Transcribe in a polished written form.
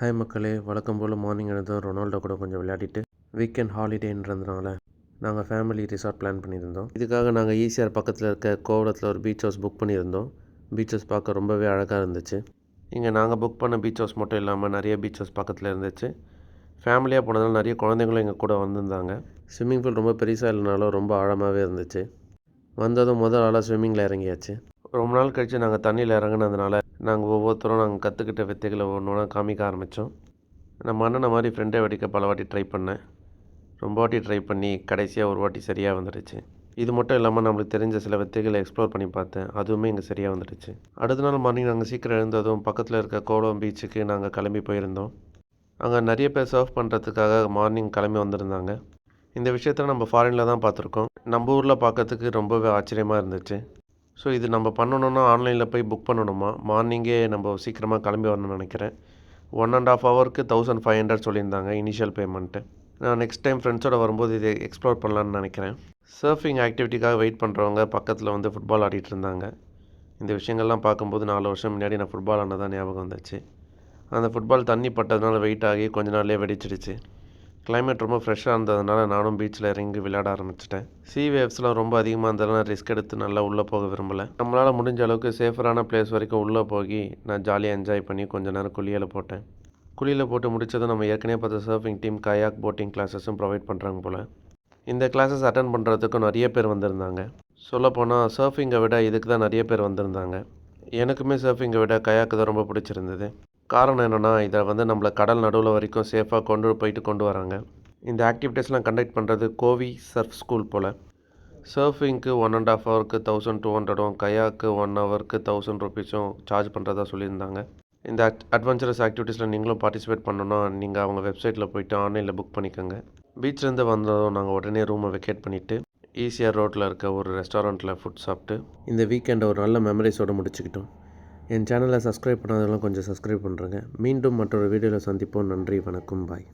Hi மக்களே, வழக்கம் போல் morning எழுந்ததும் ரொனால்டோ கூட கொஞ்சம் விளையாடிட்டு வீக்கெண்ட் ஹாலிடேன்றதுனால நாங்கள் ஃபேமிலி ரிசார்ட் பிளான் பண்ணியிருந்தோம். இதுக்காக நாங்கள் ஈசிஆர் பக்கத்தில் இருக்க கோவளத்தில் ஒரு பீச் ஹவுஸ் புக் பண்ணியிருந்தோம். பீச் ஹவுஸ் பார்க்க ரொம்பவே அழகாக இருந்துச்சு. இங்கே நாங்கள் புக் பண்ண பீச் ஹவுஸ் மட்டும் இல்லாமல் நிறைய பீச் ஹவுஸ் பக்கத்தில் இருந்துச்சு. ஃபேமிலியாக போனதால் நிறைய குழந்தைங்களும் எங்கள் கூட வந்திருந்தாங்க. ஸ்விம்மிங் பூல் ரொம்ப பெருசாக இல்லைனாலும் ரொம்ப ஆழமாகவே இருந்துச்சு. வந்ததும் முதல் ஆளாக ஸ்விம்மிங்கில் இறங்கியாச்சு. ரொம்ப நாள் கழித்து நாங்கள் தண்ணியில் இறங்குனதுனால நாங்கள் ஒவ்வொருத்தரும் நாங்கள் கற்றுக்கிட்ட வித்தைகளை ஒன்று ஒன்றா காமிக்க ஆரம்பித்தோம். நம்ம அண்ணனை மாதிரி ஃப்ரெண்டை வெடிக்க பல வாட்டி ட்ரை பண்ணேன். ரொம்ப வாட்டி ட்ரை பண்ணி கடைசியாக ஒரு வாட்டி சரியாக வந்துடுச்சு. இது மட்டும் இல்லாமல் நம்மளுக்கு தெரிஞ்ச சில வித்தைகளை எக்ஸ்ப்ளோர் பண்ணி பார்த்தேன். அதுவுமே இங்கே சரியாக வந்துடுச்சு. அடுத்த நாள் மார்னிங் நாங்கள் சீக்கிரம் எழுந்ததும் பக்கத்தில் இருக்க கோவளம் பீச்சுக்கு நாங்கள் கிளம்பி போயிருந்தோம். அங்கே நிறைய பேர் சர்ஃப் பண்ணுறதுக்காக மார்னிங் கிளம்பி வந்திருந்தாங்க. இந்த விஷயத்த நம்ம ஃபாரினில் தான் பார்த்துருக்கோம். நம்ம ஊரில் பார்க்கறதுக்கு ரொம்பவே ஆச்சரியமாக இருந்துச்சு. ஸோ இது நம்ம பண்ணணுன்னா ஆன்லைனில் போய் புக் பண்ணணுமா? மார்னிங்கே நம்ம சீக்கிரமாக கிளம்பி வரணும்னு நினைக்கிறேன். 1.5 ஹவருக்கு 1500 சொல்லியிருந்தாங்க இனிஷியல் பேமெண்ட்டு. நான் நெக்ஸ்ட் டைம் ஃப்ரெண்ட்ஸோடு வரும்போது இதை எக்ஸ்ப்ளோர் பண்ணலான்னு நினைக்கிறேன். சர்ஃபிங் ஆக்டிவிட்டிக்காக வெயிட் பண்ணுறவங்க பக்கத்தில் வந்து ஃபுட்பால் ஆடிட்டு இருந்தாங்க. இந்த விஷயங்கள்லாம் பார்க்கும்போது 4 வருஷம் முன்னாடி நான் ஃபுட்பால் ஆனதான் ஞாபகம் வந்துச்சு. அந்த ஃபுட்பால் தண்ணி பட்டதுனால வெயிட் ஆகி கொஞ்ச நாள்லேயே வெடிச்சிடுச்சு. கிளைமேட் ரொம்ப ஃப்ரெஷ்ஷாக இருந்ததுனால நானும் பீச்சில் இறங்கி விளையாட ஆரம்பிச்சிட்டேன். சீ வேவ்ஸ்லாம் ரொம்ப அதிகமாக இருந்ததுனால ரிஸ்க் எடுத்து நல்லா உள்ளே போக விரும்பலை. நம்மளால் முடிஞ்ச அளவுக்கு சேஃபரான பிளேஸ் வரைக்கும் உள்ளே போய் நான் ஜாலியாக என்ஜாய் பண்ணி கொஞ்சம் நேரம் குளியலை போட்டேன். குளியலை போட்டு முடித்ததும் நம்ம ஏற்கனவே பார்த்த சர்ஃபிங் டீம் கயாக் போட்டிங் கிளாஸஸும் ப்ரொவைட் பண்ணுறாங்க போல். இந்த கிளாஸஸ் அட்டன் பண்ணுறதுக்கும் நிறைய பேர் வந்திருந்தாங்க. சொல்லப்போனால் சர்ஃபிங்கை விட இதுக்கு தான் நிறைய பேர் வந்திருந்தாங்க. எனக்குமே சர்ஃபிங்கை விட கயாக்கு தான் ரொம்ப பிடிச்சிருந்தது. காரணம் என்னென்னா இதை வந்து நம்மளை கடல் நடுவில் வரைக்கும் சேஃபாக கொண்டு வராங்க. இந்த ஆக்டிவிட்டீஸ்லாம் கண்டக்ட் பண்ணுறது கோவி சர்ஃப் ஸ்கூல் போல். சர்ஃபிங்க்கு 1.5 ஹவருக்கு 1200 கயாக்கு 1 ஹவருக்கு 1000 ருபீஸும் சார்ஜ் பண்ணுறதா சொல்லியிருந்தாங்க. இந்த அட்வென்ச்சரஸ் ஆக்டிவிட்டீஸில் நீங்களும் பார்ட்டிசிபேட் பண்ணணுன்னா நீங்கள் அவங்க வெப்சைட்டில் போய்ட்டு ஆன்லைனில் புக் பண்ணிக்கோங்க. பீச்லேருந்து வந்ததும் நாங்கள் உடனே ரூமை வெக்கேட் பண்ணிவிட்டு ஈசிஆர் ரோட்டில் இருக்க ஒரு ரெஸ்டாரண்ட்டில் ஃபுட் சாப்பிட்டு இந்த வீக்கெண்டை ஒரு நல்ல மெமரிஸோடு முடிச்சுக்கிட்டோம். என் சேனலை சப்ஸ்கிரைப் பண்ணாதவங்களும் கொஞ்சம் சப்ஸ்கிரைப் பண்ணுறேங்க. மீண்டும் மற்றொரு வீடியோவில் சந்திப்போம். நன்றி, வணக்கம், பாய்.